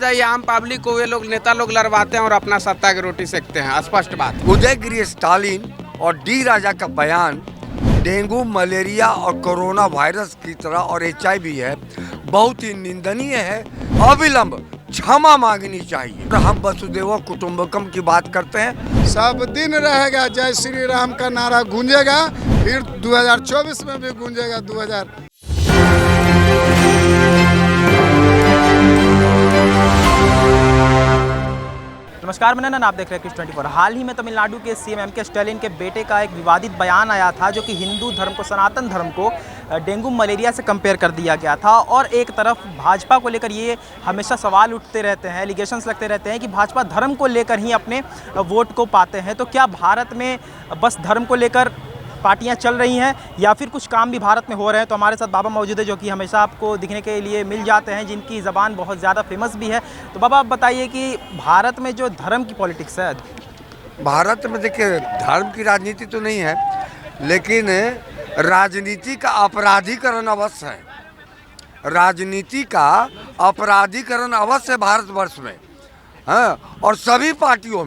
जाइए, आम पब्लिक को वे लोग नेता लोग लड़वाते हैं और अपना सत्ता की रोटी सेकते हैं। स्पष्ट बात। उदयगिरी स्टालिन और डी राजा का बयान डेंगू, मलेरिया और कोरोना वायरस की तरह और HIV है, बहुत ही निंदनीय है। अविलंब क्षमा मांगनी चाहिए। हम वसुदेव कुटुंबकम की बात करते हैं। सब दिन रहेगा जय श्री राम का नारा गूंजेगा, फिर 2024 में भी गूंजेगा। नमस्कार, मैं नंदन, आप देख रहे हैं Quiz 24। हाल ही में तमिलनाडु के CM MK स्टैलिन के बेटे का एक विवादित बयान आया था, जो कि हिंदू धर्म को, सनातन धर्म को डेंगू मलेरिया से कंपेयर कर दिया गया था। और एक तरफ भाजपा को लेकर ये हमेशा सवाल उठते रहते हैं, एलिगेशंस लगते रहते हैं कि भाजपा धर्म को लेकर ही अपने वोट को पाते हैं। तो क्या भारत में बस धर्म को लेकर पार्टियां चल रही हैं या फिर कुछ काम भी भारत में हो रहे हैं? तो हमारे साथ बाबा मौजूद है, जो कि हमेशा आपको दिखने के लिए मिल जाते हैं, जिनकी ज़बान बहुत ज़्यादा फेमस भी है। तो बाबा, आप बताइए कि भारत में जो धर्म की पॉलिटिक्स है, भारत में देखिए, धर्म की राजनीति तो नहीं है, लेकिन राजनीति का अपराधीकरण अवश्य है। राजनीति का अपराधीकरण अवश्य है भारतवर्ष में, हाँ। और सभी पार्टियों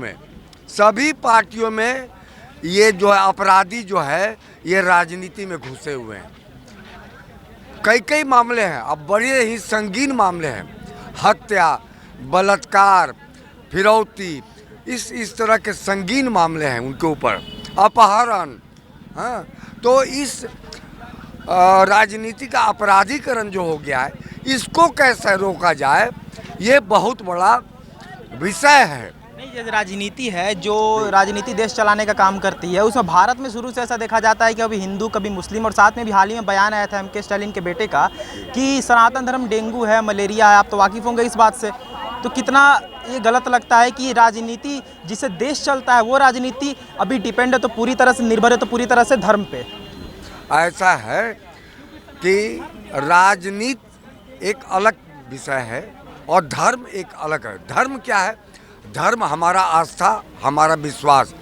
में ये जो है अपराधी जो है, ये राजनीति में घुसे हुए हैं। कई मामले हैं, अब बड़े ही संगीन मामले हैं। हत्या, बलात्कार, फिरौती, इस तरह के संगीन मामले हैं उनके ऊपर, अपहरण, हाँ। तो इस राजनीति का अपराधीकरण जो हो गया है, इसको कैसे रोका जाए, ये बहुत बड़ा विषय है। नहीं, जैसे राजनीति है, जो राजनीति देश चलाने का काम करती है, उसमें भारत में शुरू से ऐसा देखा जाता है कि कभी हिंदू कभी मुस्लिम, और साथ में भी हाल ही में बयान आया था MK स्टैलिन के बेटे का कि सनातन धर्म डेंगू है, मलेरिया है। आप तो वाकिफ़ होंगे इस बात से। तो कितना ये गलत लगता है कि राजनीति जिससे देश चलता है, वो राजनीति अभी डिपेंड है, तो पूरी तरह से निर्भर है, तो पूरी तरह से धर्म पे। ऐसा है कि राजनीति एक अलग विषय है और धर्म एक अलग है। धर्म क्या है? धर्म हमारा आस्था, हमारा विश्वास।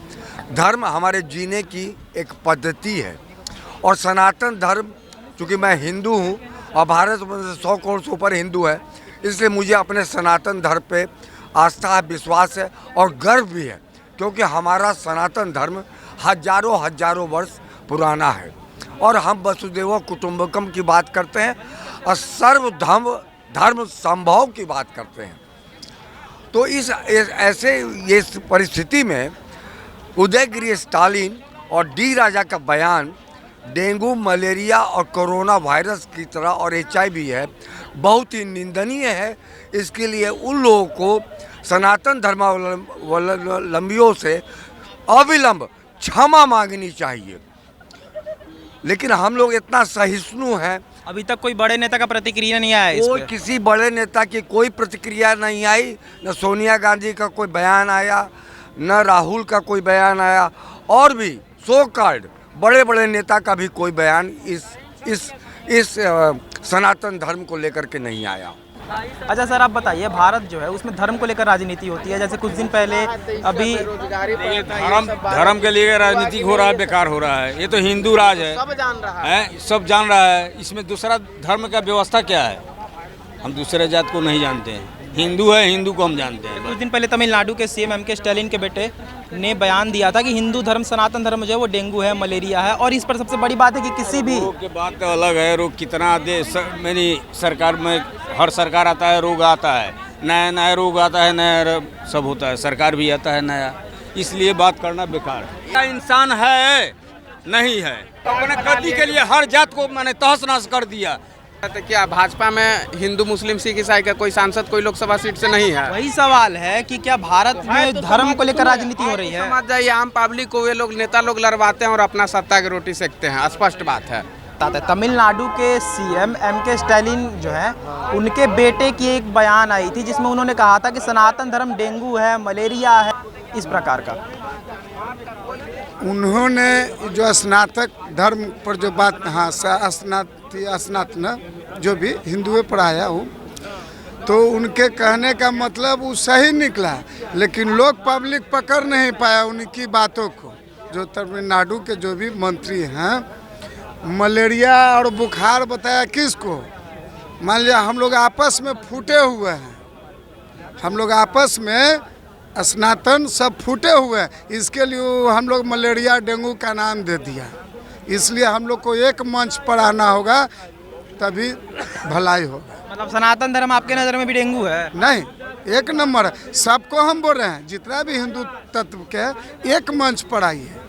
धर्म हमारे जीने की एक पद्धति है। और सनातन धर्म, चूँकि मैं हिंदू हूँ और भारत में 100 करोड़ से ऊपर हिंदू है, इसलिए मुझे अपने सनातन धर्म पे आस्था, विश्वास है और गर्व भी है, क्योंकि हमारा सनातन धर्म हजारों वर्ष पुराना है। और हम वसुदेव कुटुंबकम की बात करते हैं और सर्वधर्म संभव की बात करते हैं। तो इस परिस्थिति में उदयगिरी स्टालिन और डी राजा का बयान डेंगू, मलेरिया और कोरोना वायरस की तरह और HIV है, बहुत ही निंदनीय है। इसके लिए उन लोगों को, सनातन धर्मावलंबियों से अविलंब क्षमा मांगनी चाहिए। लेकिन हम लोग इतना सहिष्णु हैं, अभी तक कोई बड़े नेता का प्रतिक्रिया नहीं आया इस कोई पे। किसी बड़े नेता की कोई प्रतिक्रिया नहीं आई। न सोनिया गांधी का कोई बयान आया, न राहुल का कोई बयान आया, और भी सो कॉल्ड बड़े नेता का भी कोई बयान इस सनातन धर्म को लेकर के नहीं आया। अच्छा सर, आप बताइए, भारत जो है उसमें धर्म को लेकर राजनीति होती है। जैसे कुछ दिन पहले अभी धर्म के लिए राजनीति हो रहा है, बेकार हो रहा है। ये तो हिंदू राज है, सब जान रहा है। इसमें दूसरा धर्म का व्यवस्था क्या है? हम दूसरे जात को नहीं जानते हैं। हिंदू है, हिंदू को हम जानते हैं। कुछ दिन पहले तमिलनाडु के CM MK स्टैलिन के बेटे ने बयान दिया था कि हिंदू धर्म, सनातन धर्म जो है वो डेंगू है, मलेरिया है। और इस पर सबसे बड़ी बात है कि किसी भी रोग की बात तो अलग है। रोग कितना मेरी सरकार में, हर सरकार आता है, रोग आता है, नया रोग आता है, नया सब होता है। सरकार भी आता है नया, इसलिए बात करना बेकार है। क्या इंसान है? नहीं है। अपने गति के लिए हर जात को मैंने तहस नहस कर दिया। तो क्या भाजपा में हिंदू, मुस्लिम, सिख, ईसाई का कोई सांसद कोई लोकसभा सीट से नहीं है? वही सवाल है कि क्या भारत में धर्म को लेकर राजनीति हो रही है? समझ जाइए, आम पब्लिक को वे लोग नेता लोग लड़वाते हैं और अपना सत्ता की रोटी सेकते हैं। स्पष्ट बात है। तमिलनाडु के CM MK स्टैलिन जो है, उनके बेटे की एक बयान आई थी, जिसमें उन्होंने कहा था कि सनातन धर्म डेंगू है, मलेरिया है, इस प्रकार का। उन्होंने जो स्नातक धर्म पर जो बात, हाँ, स्नातन जो भी हिंदुओं पढ़ाया हूँ, तो उनके कहने का मतलब वो सही निकला, लेकिन लोग पब्लिक पकड़ नहीं पाया उनकी बातों को। जो तमिलनाडु के जो भी मंत्री हैं, मलेरिया और बुखार बताया किसको? मान लिया हम लोग आपस में फूटे हुए हैं, हम लोग आपस में स्नातन सब फूटे हुए हैं, इसके लिए हम लोग मलेरिया डेंगू का नाम दे दिया। इसलिए हम लोग को एक मंच पर आना होगा, तभी भलाई होगा। मतलब सनातन धर्म आपके नज़र में भी डेंगू है? नहीं, एक नंबर है। सबको हम बोल रहे हैं, जितना भी हिंदू तत्व के एक मंच पर आइए।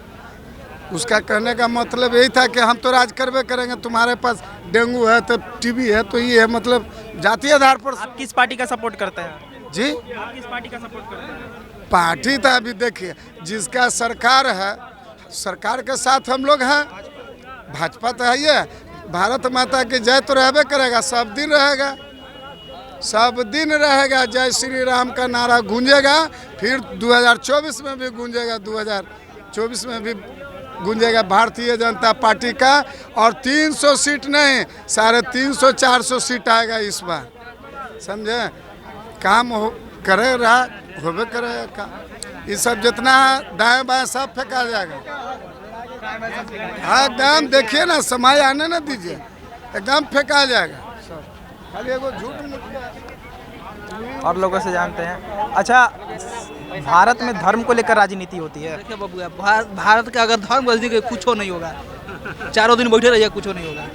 उसका कहने का मतलब यही था कि हम तो राज करवे करेंगे, तुम्हारे पास डेंगू है तो टीबी है तो ये है, मतलब जातीय आधार पर। आप किस पार्टी का सपोर्ट करते हैं? जी, आप किस पार्टी का सपोर्ट करते हैं? पार्टी तो अभी देखिए जिसका सरकार है, सरकार के साथ हम लोग हैं। भाजपा तो है ये, भारत माता की जय तो रहबे करेगा, सब दिन रहेगा, सब दिन रहेगा। जय श्री राम का नारा गूंजेगा, फिर 2024 में भी गूंजेगा, 2024 में भी गूंजेगा भारतीय जनता पार्टी का। और 300 सीट नहीं, 350 400 सीट आएगा इस बार, समझे। काम हो करे रहा होबे करेगा काम। ये सब जितना दाएं बाएं सब फेंका जाएगा। हाँ, एकदम देखिए ना, समय आने ना दीजिए, एकदम फेंका जाएगा। खाली एगो झूठ और लोगों से जानते हैं। अच्छा, भारत में धर्म को लेकर राजनीति होती है? देखिए बबुआ, भारत का अगर धर्म गलती के कुछ नहीं होगा, चारों दिन बैठे रहिए, कुछ नहीं होगा।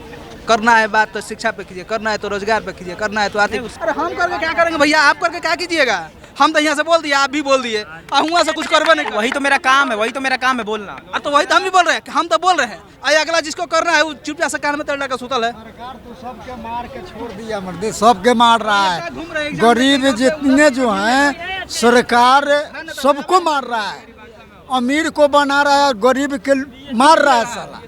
करना है बात तो शिक्षा पे कीजिए, करना है तो रोजगार पे कीजिए, करना है तो आर्थिक। अरे हम करके क्या करेंगे भैया, आप करके क्या कीजिएगा? हम तो यहाँ से बोल दिए, आप भी बोल दिए, वहाँ से कुछ करबे नहीं। वही तो मेरा काम है, वही तो मेरा काम है बोलना। तो वही तो हम भी बोल रहे हैं, हम तो बोल रहे हैं। अरे अगला जिसको करना है वो चुपचाप से कान में तेल लगा सुतल है। सरकार तो सबके मार के छोड़ दिया, मर्दे सबके मार रहा है। घूम रहे हैं, गरीब जितने जो हैं सरकार सबको मार रहा है, अमीर को बना रहा है, गरीब के मार रहा है साला।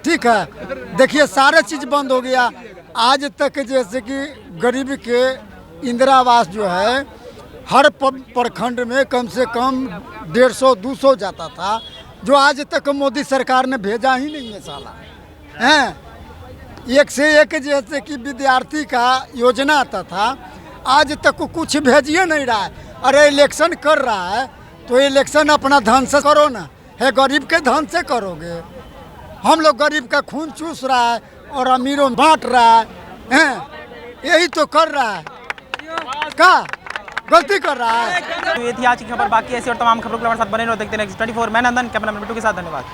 ठीक है, देखिए सारे चीज़ बंद हो गया। आज तक जैसे कि गरीब के इंदिरा आवास जो है हर प्रखंड में कम से कम 150-200 जाता था, जो आज तक मोदी सरकार ने भेजा ही नहीं है साला। हैं, एक से एक जैसे कि विद्यार्थी का योजना आता था, आज तक को कुछ भेजिए नहीं रहा है। अरे इलेक्शन कर रहा है तो इलेक्शन अपना धन से करो ना, है गरीब के धन से करोगे। हम लोग गरीब का खून चूस रहा है और अमीरों में बांट रहा है, यही तो कर रहा है। क्या गलती कर रहा है? तो ये थी आज की खबर। बाकी ऐसी और तमाम खबरों के हमारे साथ बने रहो, देखते हैं Next 24। मैं नंदन, कैमरा मैन बिट्टू के साथ, धन्यवाद।